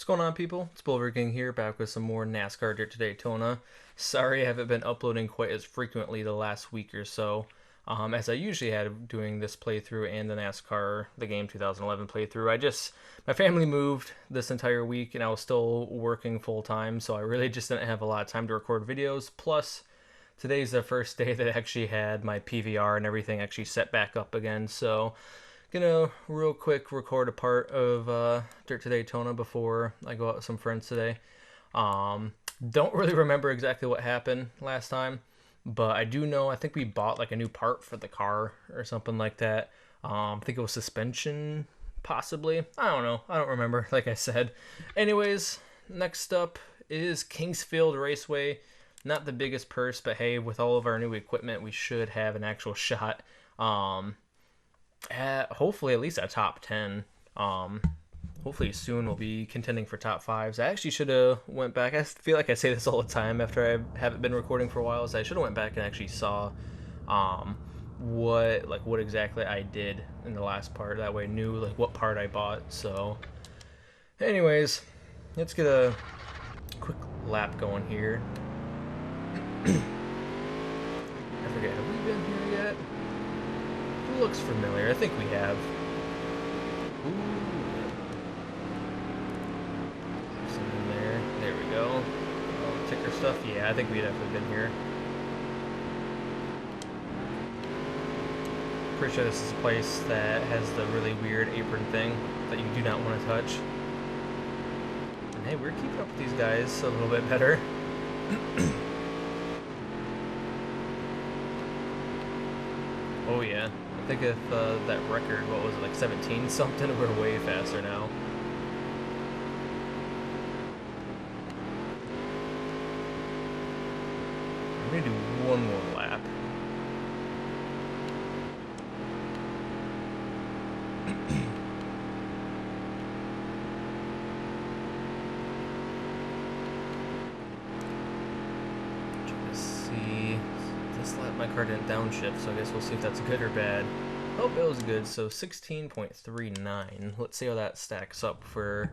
What's going on, people? It's Bulver King here, back with some more NASCAR Dirt to Daytona. Sorry I haven't been uploading quite as frequently the last week or so, as I usually had doing this playthrough and the NASCAR, the game 2011 playthrough. My family moved this entire week and I was still working full time, so I really just didn't have a lot of time to record videos. Plus, today's the first day that I actually had my PVR and everything actually set back up again, so gonna real quick record a part of Dirt to Daytona before I go out with some friends today. Don't really remember exactly what happened last time, but I do know I think we bought like a new part for the car or something like that. I think it was suspension, possibly. I don't know. I don't remember, like I said. Anyways, next up is Kingsfield Raceway. Not the biggest purse, but hey, with all of our new equipment, we should have an actual shot. Hopefully at least a top 10. Hopefully soon we'll be contending for top 5s. I actually should have went back. I feel like I say this all the time after I haven't been recording for a while, so I should have went back and actually saw what exactly I did in the last part. That way I knew like what part I bought. So anyways, let's get a quick lap going here. I forget, have we been here yet? Looks familiar. I think we have. Ooh. Something there. There we go. Oh, ticker stuff. Yeah, I think we've definitely been here. Pretty sure this is a place that has the really weird apron thing that you do not want to touch. And hey, we're keeping up with these guys a little bit better. Oh yeah. I think if that record, what was it, like 17 something, we're way faster now. I'm gonna do one more lap. Trying to see. This lap my car didn't downshift, so I guess we'll see if that's good or bad. Oh, it was good, so 16.39. Let's see how that stacks up for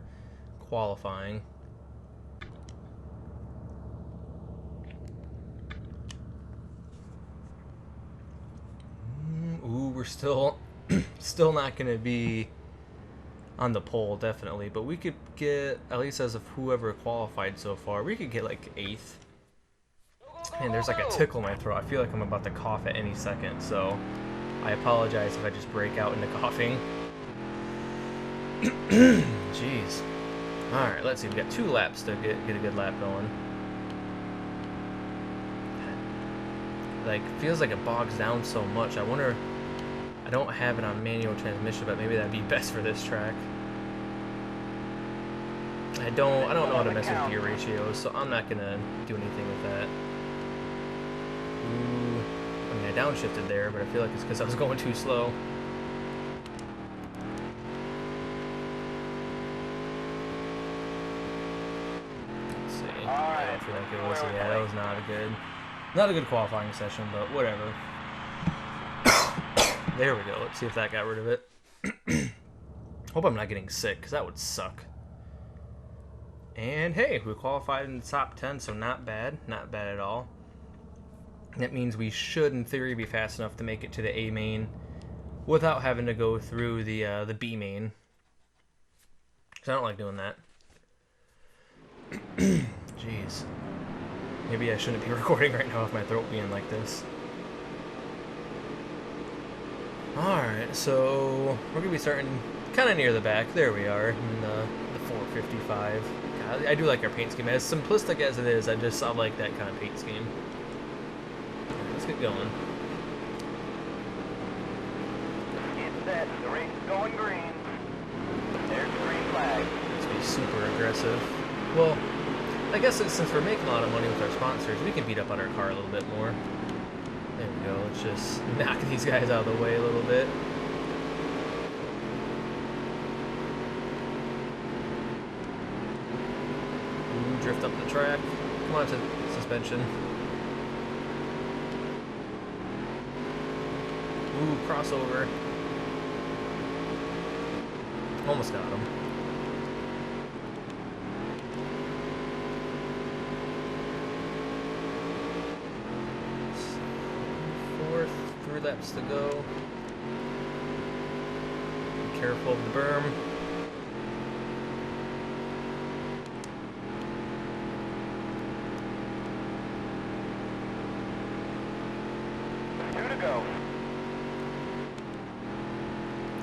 qualifying. Ooh, we're still not going to be on the pole, definitely, but we could get, at least as of whoever qualified so far, we could get like 8th. Man, there's like a tickle in my throat. I feel like I'm about to cough at any second, so I apologize if I just break out into coughing. Jeez. Alright, let's see. We got 2 laps to get a good lap going. Like, feels like it bogs down so much. I wonder, I don't have it on manual transmission, but maybe that'd be best for this track. I don't know how to mess with gear ratios, so I'm not gonna do anything with that. Ooh, I mean, I downshifted there, but I feel like it's because I was going too slow. Let's see. I don't feel like it was. Yeah, that was not a good qualifying session, but whatever. There we go. Let's see if that got rid of it. Hope I'm not getting sick, because that would suck. And hey, we qualified in the top 10, so not bad at all. That means we should, in theory, be fast enough to make it to the A main without having to go through the B main. Because I don't like doing that. Jeez. Maybe I shouldn't be recording right now with my throat being like this. Alright, so we're going to be starting kind of near the back. There we are, in the 455. God, I do like our paint scheme. As simplistic as it is, I like that kind of paint scheme. Let's get going. Get set. The race is going green. There's the green flag. Let's be super aggressive. Well, I guess since we're making a lot of money with our sponsors, we can beat up on our car a little bit more. There we go. Let's just knock these guys out of the way a little bit. Ooh, drift up the track. Come on to suspension. Ooh, crossover. Almost got him. laps to go. Be careful of the berm. Two to go.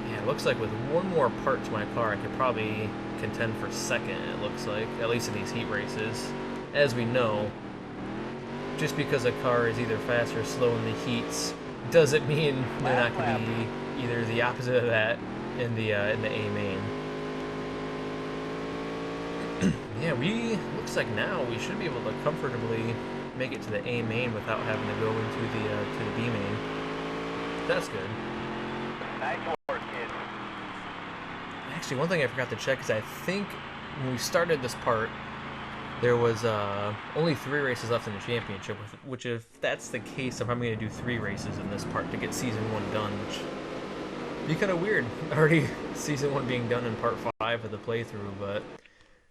Yeah, it looks like with one more part to my car, I could probably contend for second, it looks like, at least in these heat races. As we know, just because a car is either fast or slow in the heats doesn't mean they're not going to be either the opposite of that in the A main. Yeah, looks like now we should be able to comfortably make it to the A main without having to go into the B main. That's good. Nice work, kid. Actually, one thing I forgot to check is I think when we started this part, there was only 3 races left in the championship, which if that's the case, I'm probably going to do 3 races in this part to get Season 1 done, which would be kind of weird. Already Season 1 being done in Part 5 of the playthrough, but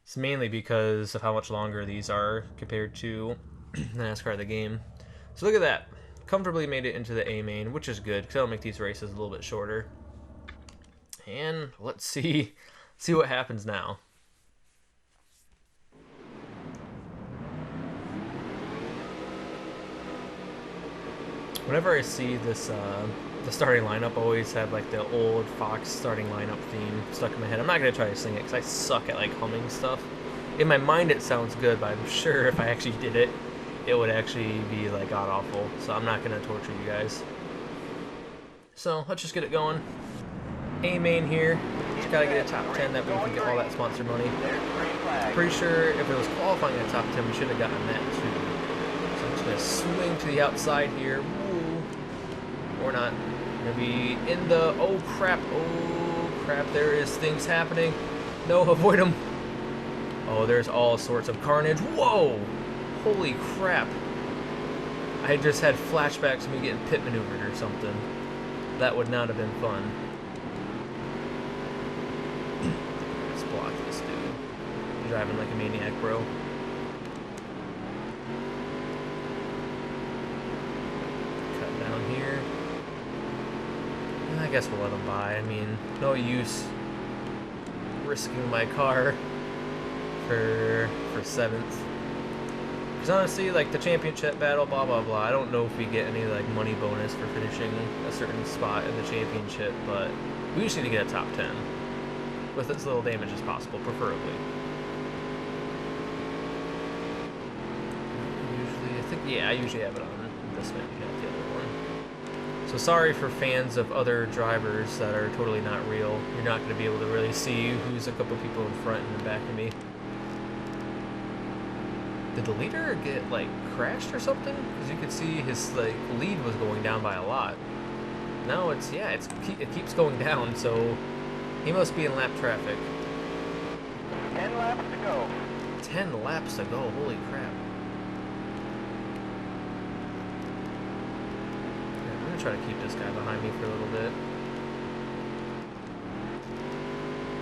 it's mainly because of how much longer these are compared to the NASCAR the game. So look at that. Comfortably made it into the A main, which is good, because that'll make these races a little bit shorter. And let's see what happens now. Whenever I see this, the starting lineup, I always have like the old Fox starting lineup theme stuck in my head. I'm not gonna try to sing it because I suck at like humming stuff. In my mind, it sounds good, but I'm sure if I actually did it, it would actually be like god awful. So I'm not gonna torture you guys. So let's just get it going. A main here. Just gotta get a top 10 that way we can get all that sponsor money. Pretty sure if it was qualifying a top 10, we should have gotten that too. So I'm just gonna swing to the outside here. Woo. Or not. Gonna be in the. Oh crap! Oh crap! There is things happening. No, avoid them. Oh, there's all sorts of carnage. Whoa! Holy crap! I just had flashbacks of me getting pit maneuvered or something. That would not have been fun. Let's block this dude. Driving like a maniac, bro. Cut down here. I guess we'll let him by. I mean, no use risking my car for 7th. Because honestly, like the championship battle, blah blah blah. I don't know if we get any like money bonus for finishing a certain spot in the championship, but we just need to get a top 10 with as little damage as possible, preferably. I usually have it on this menu, not the other one. So sorry for fans of other drivers that are totally not real. You're not going to be able to really see who's a couple people in front and in back of me. Did the leader get like crashed or something? Because you could see his like lead was going down by a lot. No, it keeps going down, so he must be in lap traffic. 10 laps to go. 10 laps to go, holy crap. Yeah, I'm gonna try to keep this guy behind me for a little bit.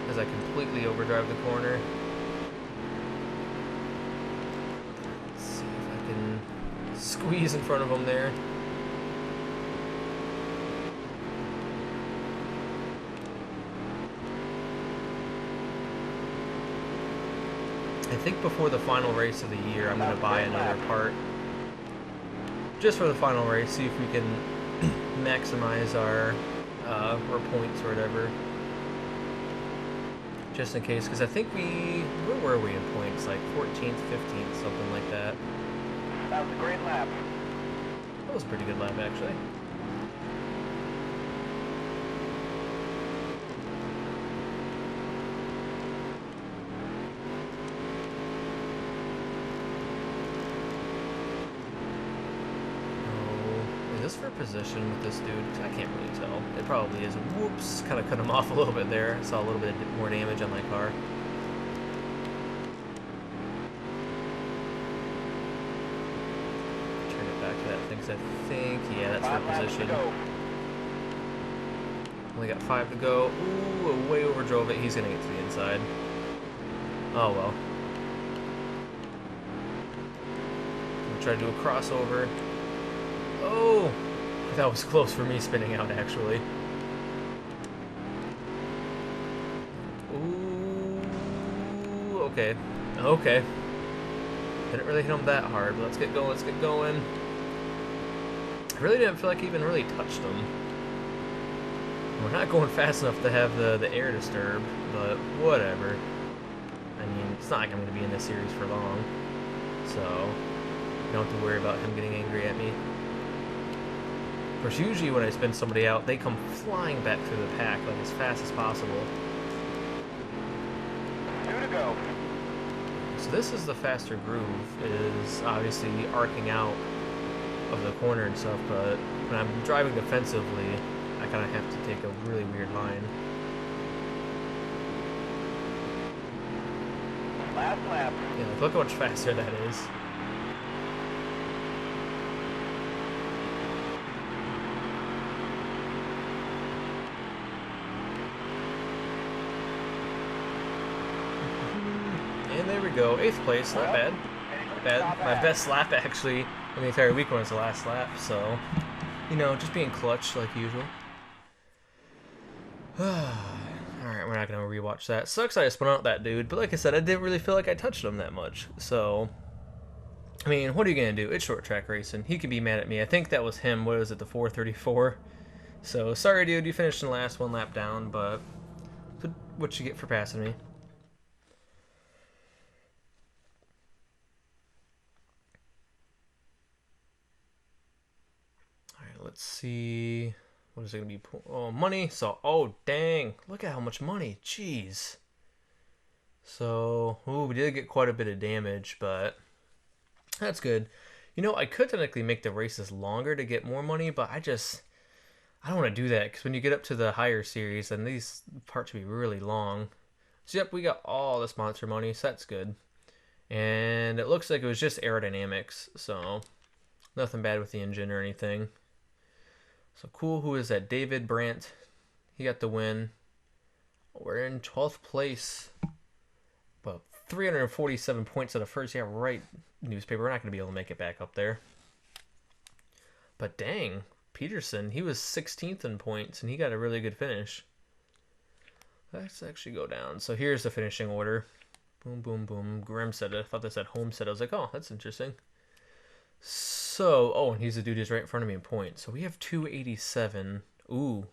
As I completely overdrive the corner. Let's see if I can squeeze in front of him there. I think before the final race of the year, I'm going to buy another part. Just for the final race, see if we can maximize our points or whatever. Just in case, because I think where were we in points? Like 14th, 15th, something like that. That was a great lap. That was a pretty good lap, actually. Is this for position with this dude? I can't really tell. It probably is. Whoops, kind of cut him off a little bit there. I saw a little bit more damage on my car. Turn it back to that thing, 'cause I think, yeah, that's for position. Only got 5 to go. Ooh, way overdrove it. He's gonna get to the inside. Oh well. I'm gonna try to do a crossover. Oh! That was close for me spinning out, actually. Ooh, okay. Okay. Didn't really hit him that hard, but let's get going, let's get going. I really didn't feel like I even really touched him. We're not going fast enough to have the air disturb, but whatever. I mean, it's not like I'm going to be in this series for long, so you don't have to worry about him getting angry at me. Of course, usually when I spin somebody out, they come flying back through the pack like as fast as possible. 2 to go. So this is the faster groove, is obviously arcing out of the corner and stuff, but when I'm driving defensively, I kind of have to take a really weird line. Last lap. Yeah, like, look how much faster that is. And there we go, 8th place, not bad. Not bad. My best lap actually in the entire weekend was the last lap, so you know, just being clutch like usual. Alright, we're not gonna rewatch that. Sucks I spun out that dude, but like I said, I didn't really feel like I touched him that much. So I mean, what are you gonna do? It's short track racing. He could be mad at me. I think that was him. What was it, the 434? So sorry dude, you finished in the last 1 lap down, but what you get for passing me. Let's see. What is it going to be? Oh, money. So, oh, dang. Look at how much money. Jeez. So, ooh, we did get quite a bit of damage, but that's good. You know, I could technically make the races longer to get more money, but I don't want to do that, because when you get up to the higher series, then these parts should be really long. So, yep, we got all the sponsor money, so that's good. And it looks like it was just aerodynamics, so nothing bad with the engine or anything. So cool. Who is that? David Brandt. He got the win. We're in 12th place. Well, 347 points at a first. Yeah, right, newspaper. We're not going to be able to make it back up there. But dang, Peterson, he was 16th in points, and he got a really good finish. Let's actually go down. So here's the finishing order. Boom, boom, boom. Grimm said it. I thought this said Homestead. I was like, oh, that's interesting. So, oh, and he's the dude who's right in front of me in points. So we have 287. Ooh,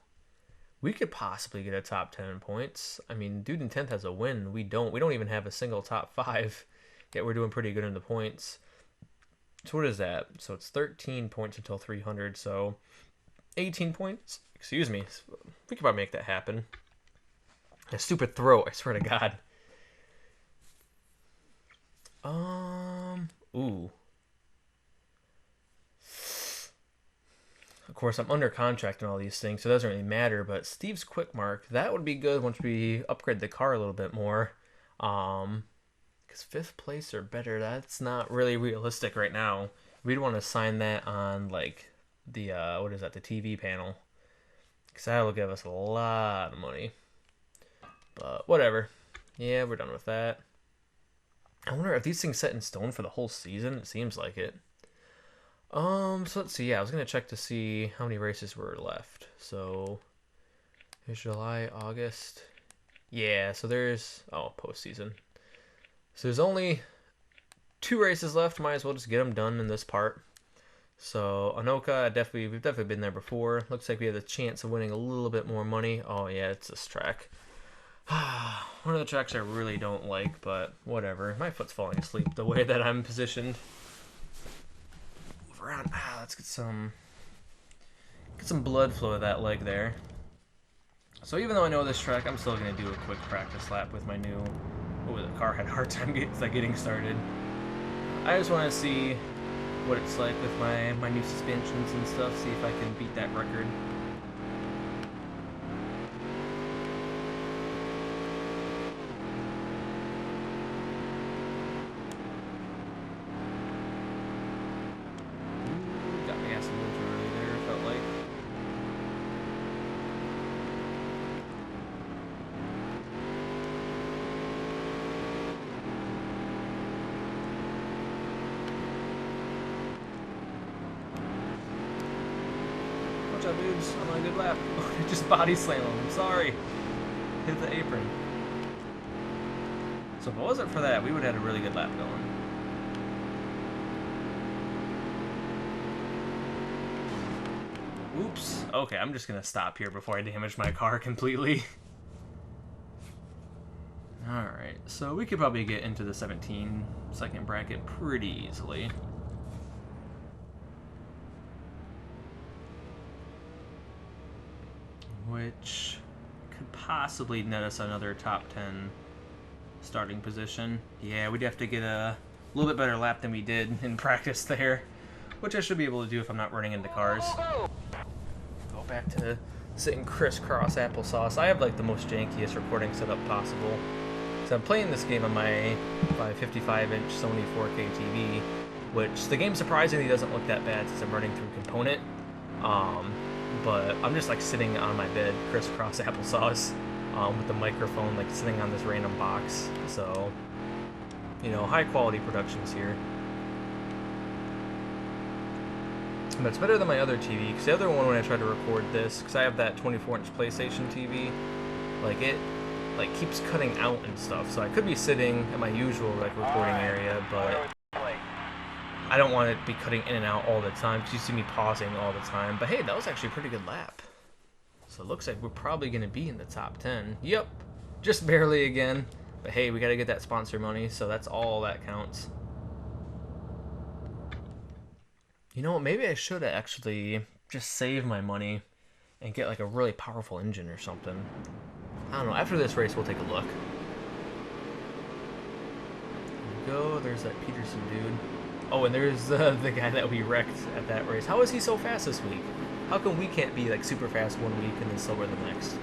we could possibly get a top 10 in points. I mean, dude in 10th has a win. We don't. We don't even have a single top 5. Yet we're doing pretty good in the points. So what is that? So it's 13 points until 300. So 18 points. Excuse me. We could probably make that happen. A stupid throw. I swear to God. Ooh. Of course, I'm under contract and all these things, so it doesn't really matter, but Steve's quick mark, that would be good once we upgrade the car a little bit more. Because 5th place or better, that's not really realistic right now. We'd want to sign that on, like, the, what is that, the TV panel. Because that'll give us a lot of money. But whatever. Yeah, we're done with that. I wonder if these things set in stone for the whole season. It seems like it. So let's see. Yeah, I was gonna check to see how many races were left. So here's July, August. Yeah, so there's postseason. So there's only 2 races left. Might as well just get them done in this part. So Anoka, we've definitely been there before. Looks like we have the chance of winning a little bit more money. Oh yeah, it's this track. One of the tracks I really don't like, but whatever. My foot's falling asleep the way that I'm positioned. Move around. Let's get some blood flow to that leg there. So even though I know this track, I'm still going to do a quick practice lap with my new... Oh, the car had a hard time getting started. I just want to see what it's like with my new suspensions and stuff, see if I can beat that record. Watch out, dudes. I'm on a good lap. I just body slam him. I'm sorry. Hit the apron. So if it wasn't for that, we would have had a really good lap going. Oops. Okay, I'm just gonna stop here before I damage my car completely. Alright, so we could probably get into the 17-second bracket pretty easily. Which could possibly net us another top 10 starting position. Yeah, we'd have to get a little bit better lap than we did in practice there, which I should be able to do if I'm not running into cars. Go back to sitting crisscross applesauce. I have like the most jankiest recording setup possible. So I'm playing this game on my 55-inch Sony 4K TV, which the game surprisingly doesn't look that bad since I'm running through Component. But I'm just like sitting on my bed, crisscross applesauce, with the microphone like sitting on this random box. So, you know, high quality productions here. But it's better than my other TV, because the other one when I tried to record this, because I have that 24-inch PlayStation TV, like it like keeps cutting out and stuff. So I could be sitting at my usual like recording area, but I don't want it to be cutting in and out all the time, because you see me pausing all the time. But hey, that was actually a pretty good lap. So it looks like we're probably going to be in the top 10. Yep, just barely again. But hey, we got to get that sponsor money, so that's all that counts. You know what, maybe I should actually just save my money and get like a really powerful engine or something. I don't know, after this race we'll take a look. There we go, there's that Peterson dude. Oh, and there's the guy that we wrecked at that race. How is he so fast this week? How come we can't be like super fast one week and then slower the next?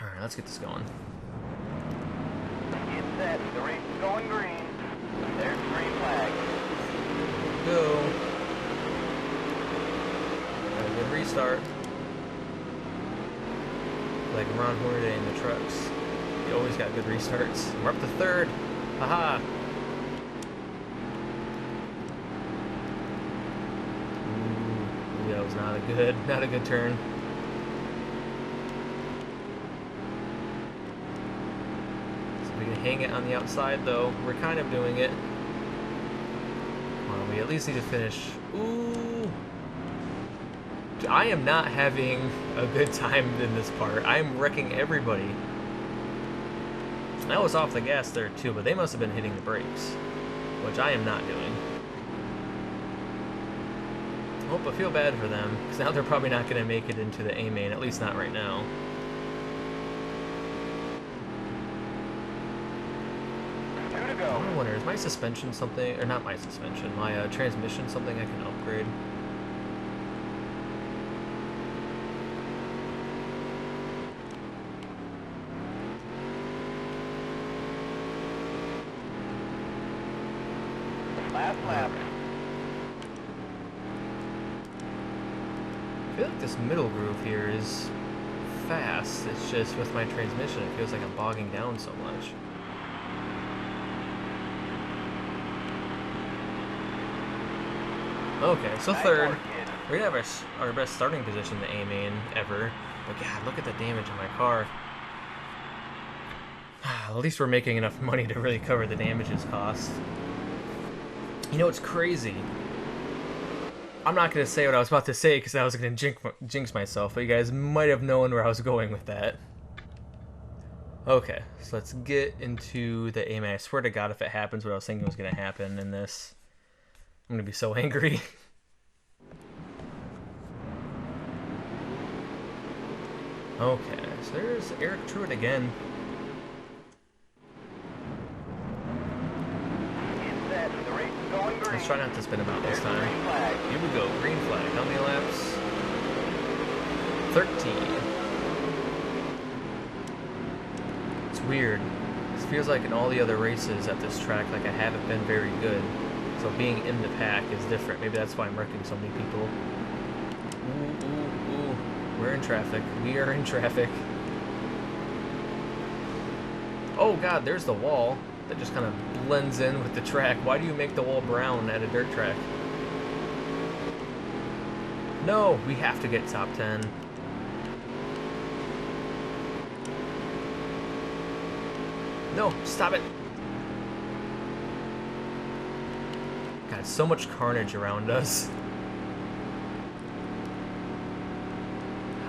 Alright, let's get this going. Get set. The race is going green. There's the green flag. Go. Got a good restart. Like Ron Hornaday in the trucks. He always got good restarts. We're up to third. Haha. Ooh, that was not a good turn. So we can hang it on the outside though. We're kind of doing it. Well, we at least need to finish. Ooh. I am not having a good time in this part. I'm wrecking everybody. I was off the gas there too, but they must have been hitting the brakes, which I am not doing. Oh, I feel bad for them, because now they're probably not going to make it into the A main, at least not right now. I wonder, is my suspension something, or not my suspension, my transmission something I can upgrade? Last lap. I feel like this middle groove here is fast. It's just with my transmission, it feels like I'm bogging down so much. Okay, so third. We're gonna have our best starting position in the A main ever. But God, look at the damage in my car. At least we're making enough money to really cover the damages cost. You know, it's crazy. I'm not going to say what I was about to say because I was going to jinx myself, but you guys might have known where I was going with that. Okay, so let's get into the A main. I swear to God, if it happens what I was thinking was going to happen in this, I'm going to be so angry. Okay, so there's Eric Truitt again. Let's try not to spin him out this time. Here we go, green flag. How many laps? 13. It's weird. It feels like in all the other races at this track, like I haven't been very good. So being in the pack is different. Maybe that's why I'm wrecking so many people. Ooh, ooh, ooh. We're in traffic. We are in traffic. Oh God, there's the wall. That just kind of blends in with the track. Why do you make the wall brown at a dirt track? No, we have to get top 10. No, stop it. God, so much carnage around us.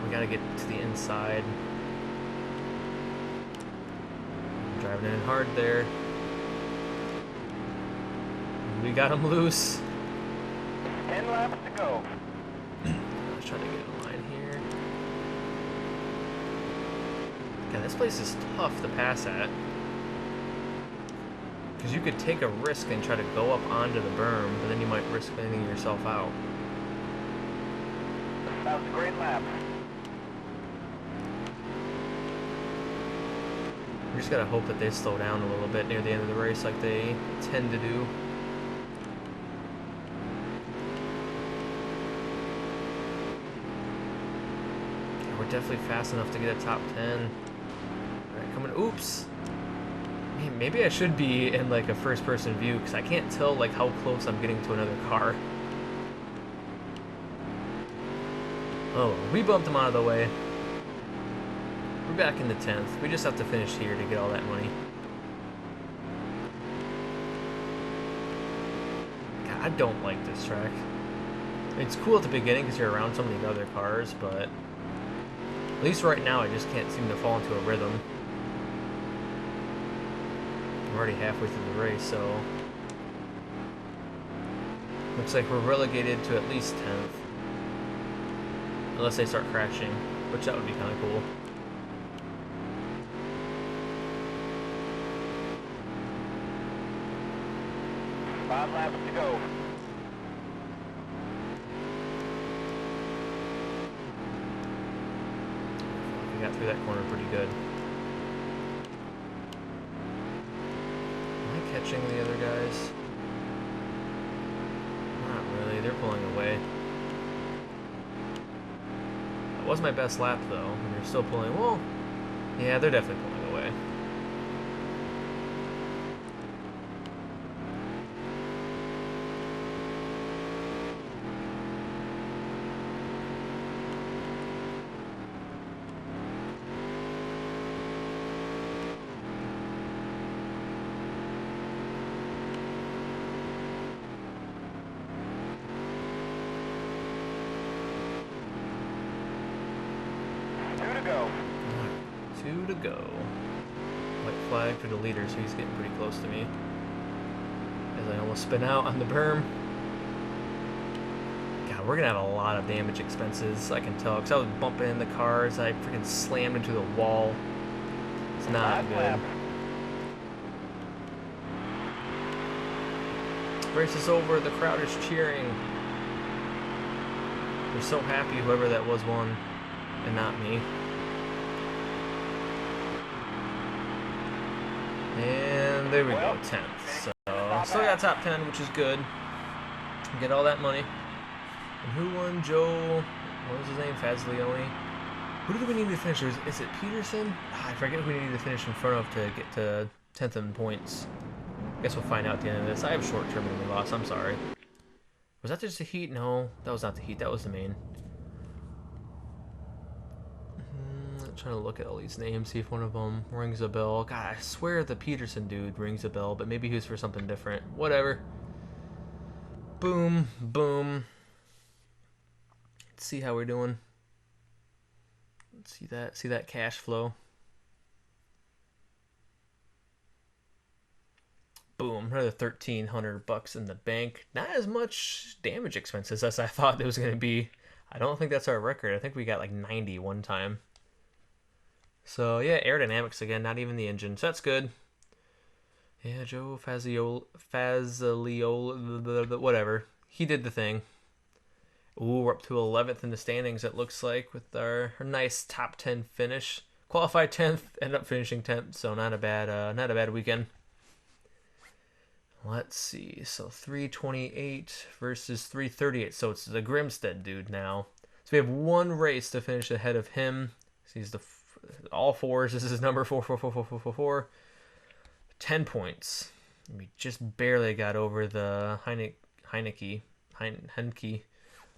We gotta get to the inside. I'm driving in hard there. We got him loose. 10 laps to go. Let's try to get in line here. God, this place is tough to pass at. Because you could take a risk and try to go up onto the berm, but then you might risk landing yourself out. That was a great lap. We just gotta hope that they slow down a little bit near the end of the race like they tend to do. Yeah, we're definitely fast enough to get a top 10. Alright, coming. Oops! Man, maybe I should be in like a first person view because I can't tell like how close I'm getting to another car. Oh, we bumped him out of the way. We're back in the 10th. We just have to finish here to get all that money. God, I don't like this track. It's cool at the beginning because you're around so many other cars, but at least right now I just can't seem to fall into a rhythm. I'm already halfway through the race, so looks like we're relegated to at least 10th. Unless they start crashing, which that would be kind of cool. Five laps to go. We got through that corner pretty good. Am I catching the other guys? Not really, they're pulling away. That was my best lap though, and they're still pulling. Well, yeah, they're definitely pulling away. 2 to go. 2 to go. White flag for the leader, so he's getting pretty close to me. As I almost spin out on the berm. God, we're gonna have a lot of damage expenses, I can tell, because I was bumping in the cars, I freaking slammed into the wall. It's not Five good. laps. Race is over, the crowd is cheering. They're so happy whoever that was won, and not me. And there we go, 10th. So, still got top 10, which is good. Get all that money. And who won? Joe, what was his name? Fazlioni. Who do we need to finish? Is it Peterson? I forget who we need to finish in front of to get to 10th in points. Guess we'll find out at the end of this. I have short-term memory loss. I'm sorry. Was that just the heat? No, that was not the heat. That was the main. I'm trying to look at all these names, see if one of them rings a bell. God, I swear the Peterson dude rings a bell, but maybe he was for something different. Whatever. Boom, boom. Let's see how we're doing. Let's see that cash flow. Boom, another $1,300 in the bank. Not as much damage expenses as I thought it was going to be. I don't think that's our record. I think we got like 90 one time. So yeah, aerodynamics again, not even the engine. So that's good. Yeah, Joe Fazliol, whatever. He did the thing. Ooh, we're up to 11th in the standings, it looks like, with our nice top 10 finish. Qualified 10th, ended up finishing 10th, so not a bad weekend. Let's see. So 328 versus 338. So it's the Grimstead dude now. So we have one race to finish ahead of him. So he's the all fours. This is number 4. 10 points. We just barely got over the Heineke.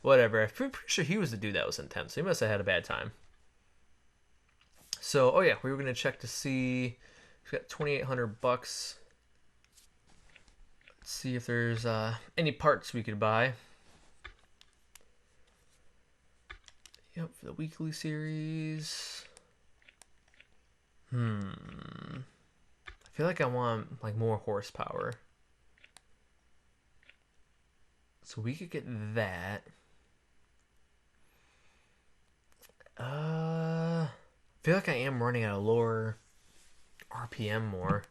Whatever. I'm pretty sure he was the dude that was intense. So he must have had a bad time. So, oh yeah, we were gonna check to see. We've got 2,800 bucks. Let's see if there's any parts we could buy. Yep, for the weekly series. I feel like I want like more horsepower. So we could get that. I feel like I am running at a lower RPM more.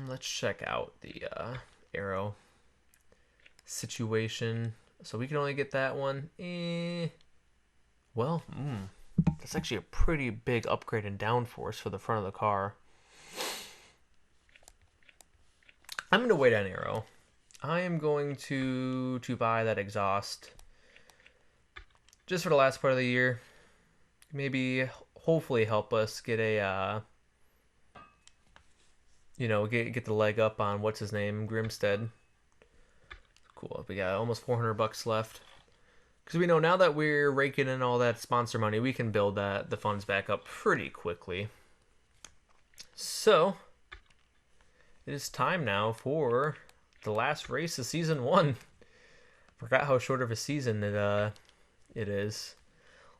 Let's check out the arrow situation. So we can only get that one. Well, that's actually a pretty big upgrade in downforce for the front of the car. I'm going to wait on arrow. I am going to buy that exhaust just for the last part of the year. Maybe, hopefully help us get a, get the leg up on what's his name, Grimstead. Cool. We got almost 400 bucks left. Because we know now that we're raking in all that sponsor money, we can build the funds back up pretty quickly. So, it is time now for the last race of season 1. Forgot how short of a season it is.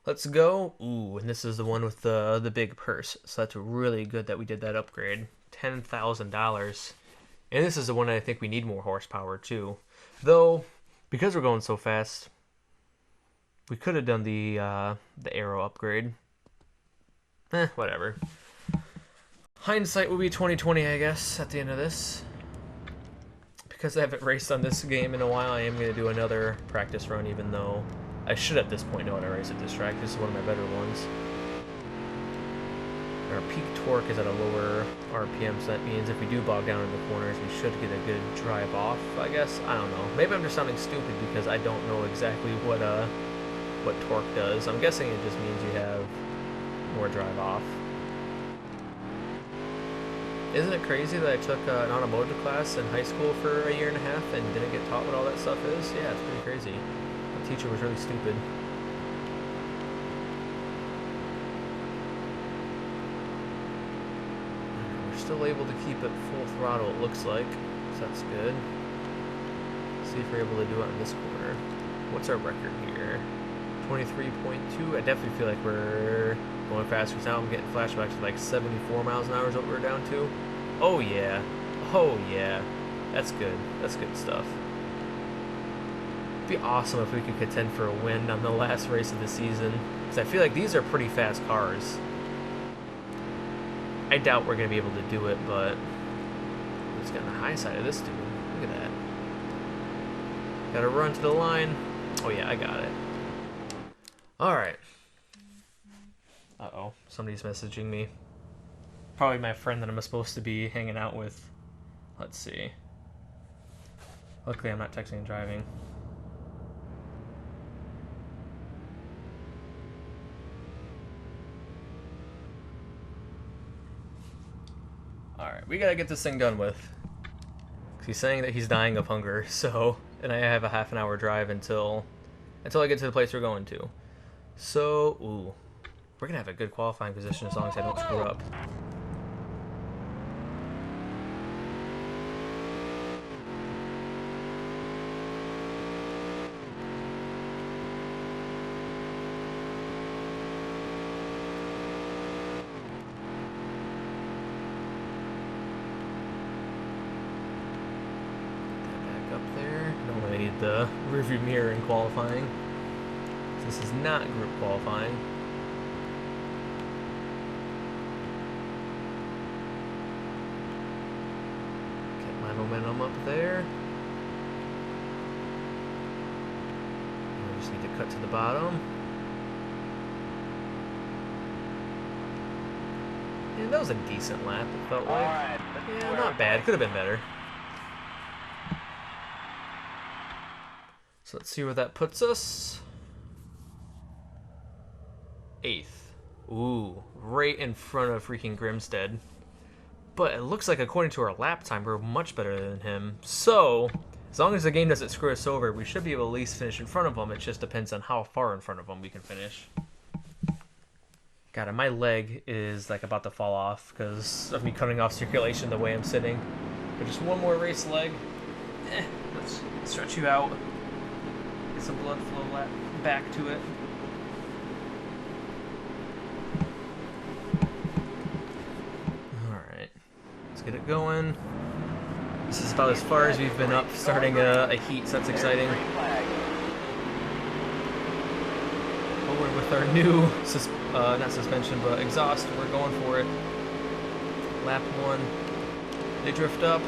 Let's go. Ooh, and this is the one with the big purse. So that's really good that we did that upgrade. $10,000. And this is the one I think we need more horsepower too. Though, because we're going so fast, we could have done the arrow upgrade. Whatever. Hindsight will be 2020, I guess, at the end of this. Because I haven't raced on this game in a while, I am going to do another practice run, even though I should at this point know how to race at this track. This is one of my better ones. Our peak torque is at a lower RPM, so that means if we do bog down in the corners, we should get a good drive off, I guess. I don't know. Maybe I'm just sounding stupid because I don't know exactly what torque does. I'm guessing it just means you have more drive off. Isn't it crazy that I took an automotive class in high school for a year and a half and didn't get taught what all that stuff is? Yeah, it's pretty crazy. My teacher was really stupid. We're still able to keep it full throttle, it looks like. So that's good. Let's see if we're able to do it on this corner. What's our record here? 23.2. I definitely feel like we're going faster because now I'm getting flashbacks to like 74 miles an hour is what we're down to. Oh yeah. Oh yeah. That's good. That's good stuff. It'd be awesome if we could contend for a win on the last race of the season. Because I feel like these are pretty fast cars. I doubt we're going to be able to do it, but let's get on the high side of this dude. Look at that. Gotta run to the line. Oh yeah, I got it. Alright. Uh-oh. Somebody's messaging me. Probably my friend that I'm supposed to be hanging out with. Let's see. Luckily, I'm not texting and driving. Alright, we gotta get this thing done with. He's saying that he's dying of hunger, so... And I have a half an hour drive until I get to the place we're going to. So, ooh. We're going to have a good qualifying position as long as I don't screw up. Back up there. Don't really need the rearview mirror in qualifying. This is not group qualifying. Get my momentum up there. I just need to cut to the bottom. And that was a decent lap, it felt like. Alright, Yeah, not bad. Could have been better. So let's see where that puts us. 8th. Ooh, right in front of freaking Grimstead. But it looks like according to our lap time, we're much better than him. So, As long as the game doesn't screw us over, we should be able to at least finish in front of them. It just depends on how far in front of them we can finish. God, my leg is like about to fall off because of me cutting off circulation the way I'm sitting. But just one more race leg. Let's stretch you out. Get some blood flow back to it. Alright. Let's get it going. This is about as far as we've been up starting a heat, so that's exciting. Forward with our new, not suspension, but exhaust. We're going for it. Lap 1. They drift up.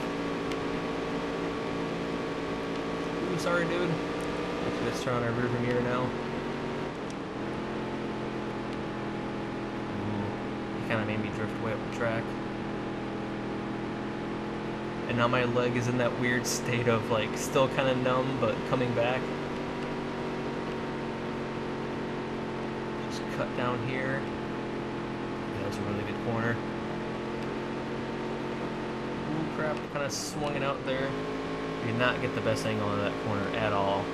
Ooh, sorry, dude. Let's turn on our rearview mirror now. Ooh, he kind of made me drift way up the track. And now my leg is in that weird state of like still kind of numb but coming back. Just cut down here. That was a really good corner. Ooh, crap, kind of swung it out there. We did not get the best angle on that corner at all.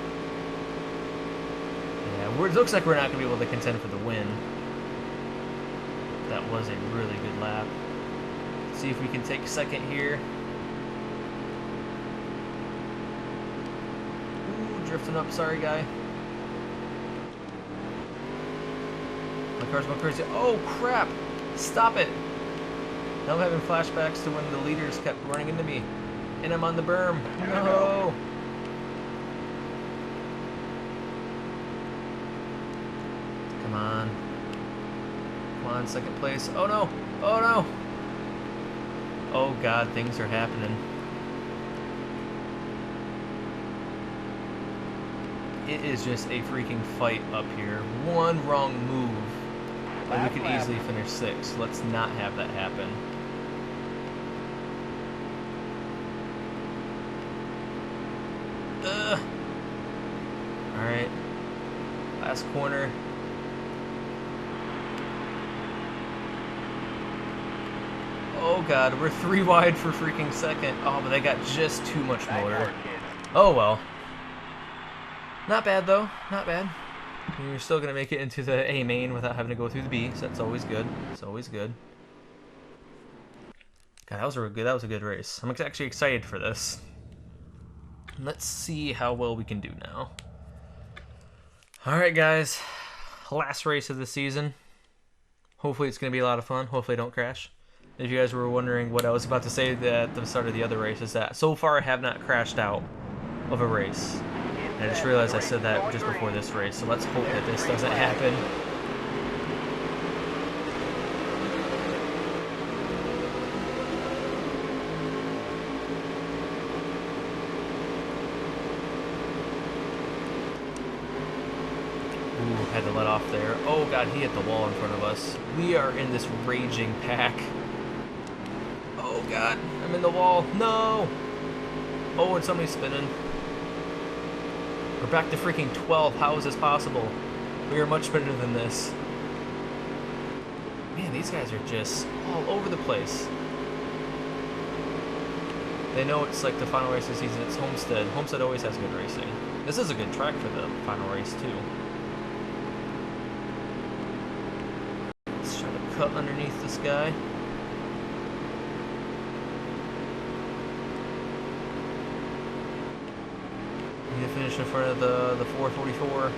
Yeah, it looks like we're not going to be able to contend for the win. That was a really good lap. Let's see if we can take second here. Drifting up, sorry guy. My car's going crazy. Oh crap! Stop it! Now I'm having flashbacks to when the leaders kept running into me. And I'm on the berm. No! Come on. Come on, second place. Oh no! Oh no! Oh god, things are happening. It is just a freaking fight up here. One wrong move, and we could easily finish 6th. Let's not have that happen. Alright. Last corner. Oh god, we're 3 wide for freaking second. Oh, but they got just too much motor. Oh well. Not bad, though. Not bad. You're still going to make it into the A main without having to go through the B, so that's always good. It's always good. God, that was a good race. I'm actually excited for this. Let's see how well we can do now. Alright, guys. Last race of the season. Hopefully it's going to be a lot of fun. Hopefully I don't crash. If you guys were wondering what I was about to say at the start of the other race, is that so far I have not crashed out of a race. I just realized I said that just before this race, so let's hope that this doesn't happen. Ooh, had to let off there. Oh god, he hit the wall in front of us. We are in this raging pack. Oh god, I'm in the wall. No! Oh, and somebody's spinning. We're back to freaking 12. How is this possible? We are much better than this. Man, these guys are just all over the place. They know it's like the final race of the season. It's Homestead. Homestead always has good racing. This is a good track for the final race, too. Let's try to cut underneath this guy. To finish in front of the 444.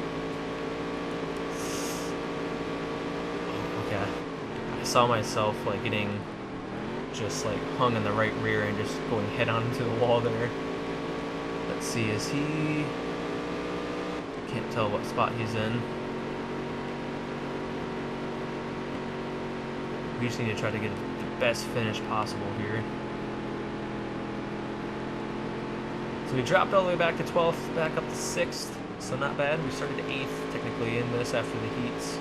Okay. I saw myself like getting just like hung in the right rear and just going head on into the wall there. Let's see, is he... Can't tell what spot he's in. We just need to try to get the best finish possible here. So we dropped all the way back to 12th, back up to 6th, so not bad. We started 8th, technically, in this after the heats.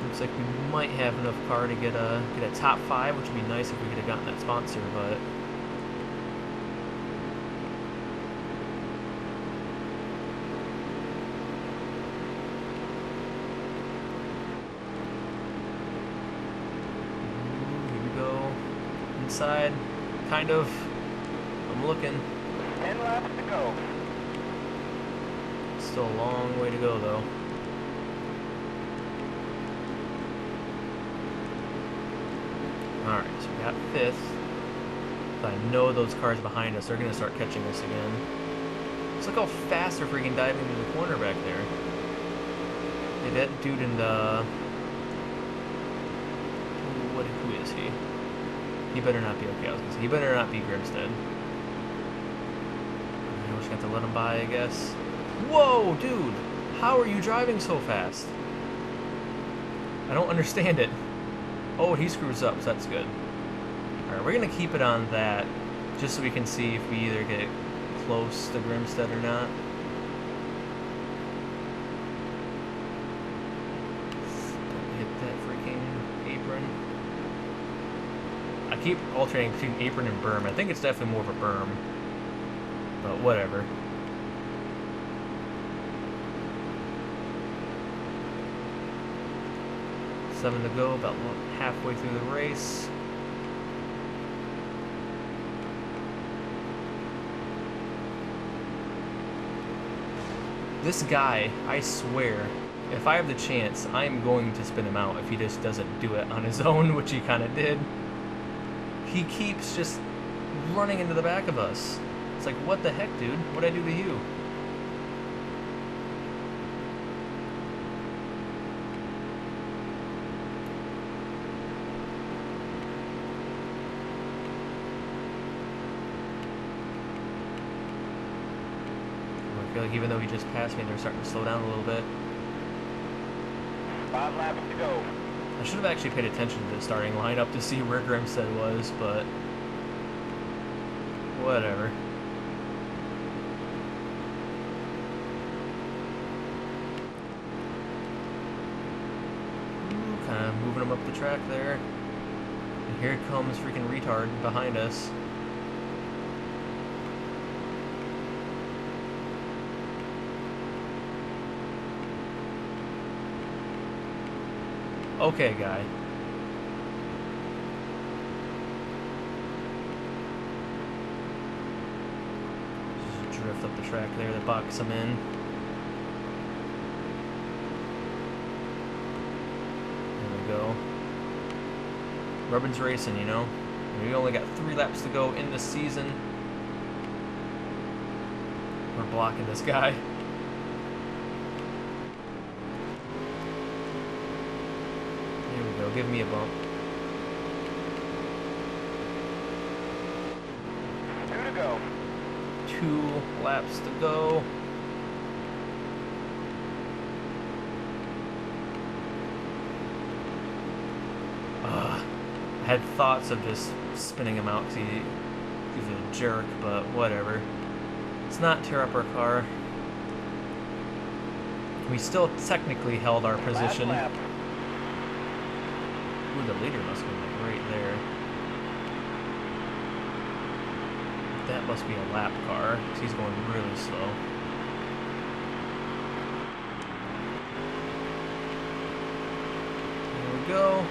Looks like we might have enough car to get a top 5, which would be nice if we could have gotten that sponsor, but... Here we go. Inside. kind of. I'm looking. 10 laps to go. Still a long way to go, though. Alright, so we got 5th. But I know those cars behind us are going to start catching us again. Just look how fast they're freaking diving into the corner back there. Hey, that dude in the... Who is he? He better not be okay, I was going to say. He better not be Grimstead. I just got to let him by, I guess. Whoa, dude! How are you driving so fast? I don't understand it. Oh, he screws up, so that's good. Alright, we're going to keep it on that, just so we can see if we either get close to Grimstead or not. Don't hit that freaking apron. I keep alternating between apron and berm. I think it's definitely more of a berm. But whatever. Seven to go, about halfway through the race. This guy, I swear, if I have the chance, I am going to spin him out if he just doesn't do it on his own, which he kind of did. He keeps just running into the back of us. It's like, what the heck, dude? What'd I do to you? I feel like even though he just passed me, they're starting to slow down a little bit. 5 laps to go. I should have actually paid attention to the starting lineup to see where Grimstead was, but whatever. Kind of moving him up the track there. And here comes freaking retard behind us. Okay, guy. Just drift up the track there to box him in. There we go. Rubin's racing, you know. We only got 3 laps to go in the season. We're blocking this guy. Give me a bump. 2 to go. 2 laps to go. I had thoughts of just spinning him out because he's a jerk, but whatever. Let's not tear up our car. We still technically held our position. Last lap. Ooh, the leader must be like right there. That must be a lap car, because he's going really slow. There we go.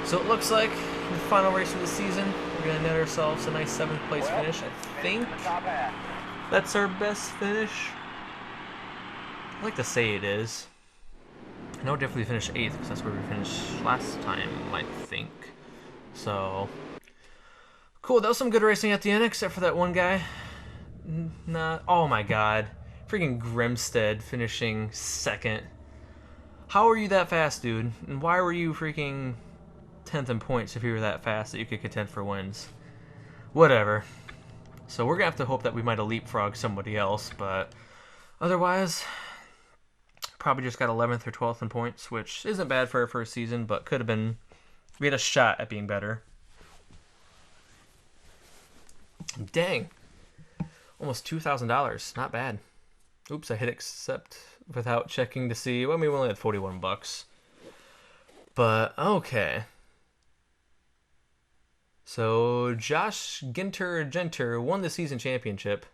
So it looks like the final race of the season, we're going to net ourselves a nice 7th place finish. I think that's our best finish. I like to say it is. I know definitely finished 8th because that's where we finished last time, I think. So, cool. That was some good racing at the end, except for that one guy. Oh my god. Freaking Grimstead finishing 2nd. How are you that fast, dude? And why were you freaking 10th in points if you were that fast that you could contend for wins? Whatever. So we're going to have to hope that we might have leapfrogged somebody else, but otherwise... Probably just got 11th or 12th in points, which isn't bad for our first season, but could have been... We had a shot at being better. Dang. Almost $2,000. Not bad. Oops, I hit accept without checking to see... Well, I mean, we only had 41 bucks. But, okay. So, Josh Genter won the season championship.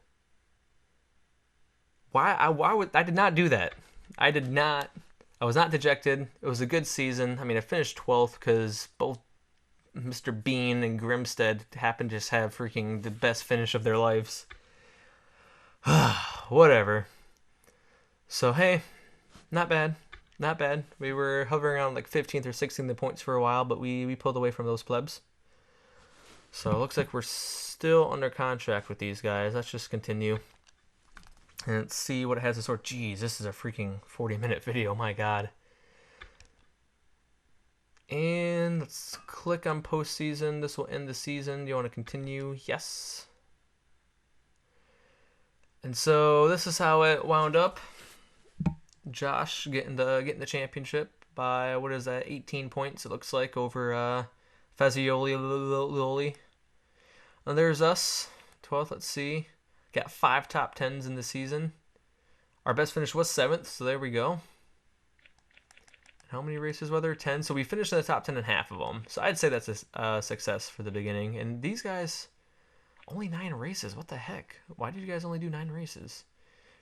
Why would... I did not do that. I did not. I was not dejected. It was a good season. I mean, I finished 12th because both Mr. Bean and Grimstead happen to just have freaking the best finish of their lives. Whatever. So, hey, not bad. Not bad. We were hovering around like 15th or 16th in points for a while, but we pulled away from those plebs. So it looks like we're still under contract with these guys. Let's just continue. And let's see what it has to sort. Jeez, this is a freaking 40-minute video. My God. And let's click on postseason. This will end the season. Do you want to continue? Yes. And so this is how it wound up. Josh getting the championship by, what is that, 18 points it looks like over Fazioli. And there's us, 12th. Let's see. Got 5 top 10s in the season. Our best finish was 7th, so there we go. How many races were there? 10. So we finished in the top 10 in half of them. So I'd say that's a success for the beginning. And these guys, only 9 races. What the heck? Why did you guys only do 9 races?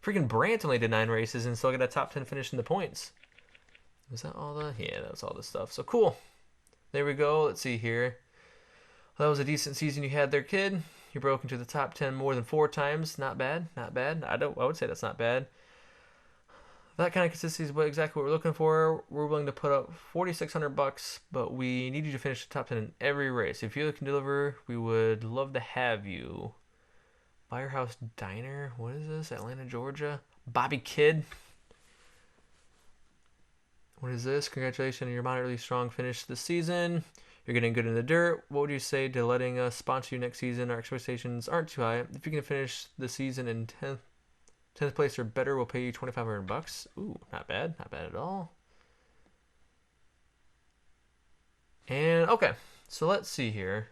Freaking Brant only did 9 races and still got a top 10 finish in the points. Was that all the? Yeah, that was all the stuff. So cool. There we go. Let's see here. Well, that was a decent season you had there, kid. You broke into the top 10 more than 4 times. Not bad. Not bad. I would say that's not bad. That kind of consistency is exactly what we're looking for. We're willing to put up $4,600, but we need you to finish the top 10 in every race. If you can deliver, we would love to have you. Firehouse Diner. What is this? Atlanta, Georgia. Bobby Kidd. What is this? Congratulations on your moderately strong finish this season. You're getting good in the dirt. What would you say to letting us sponsor you next season? Our expectations aren't too high. If you can finish the season in 10th place or better, we'll pay you $2,500. Ooh, not bad. Not bad at all. And, okay. So let's see here.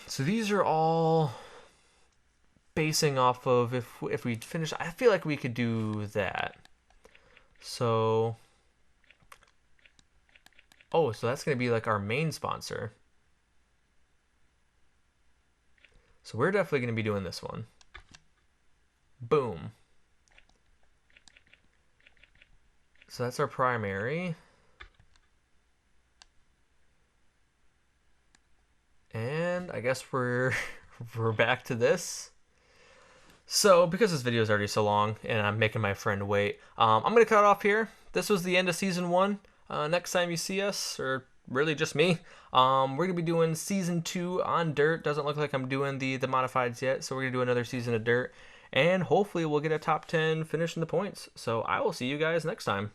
So these are all basing off of if we finish. I feel like we could do that. So, oh, so that's going to be like our main sponsor. So we're definitely going to be doing this one. Boom. So that's our primary. And I guess we're back to this. So, because this video is already so long and I'm making my friend wait, I'm going to cut it off here. This was the end of Season 1. Next time you see us, or really just me, we're going to be doing Season 2 on dirt. Doesn't look like I'm doing the modifieds yet, so we're going to do another season of dirt. And hopefully we'll get a top 10 finish in the points. So I will see you guys next time.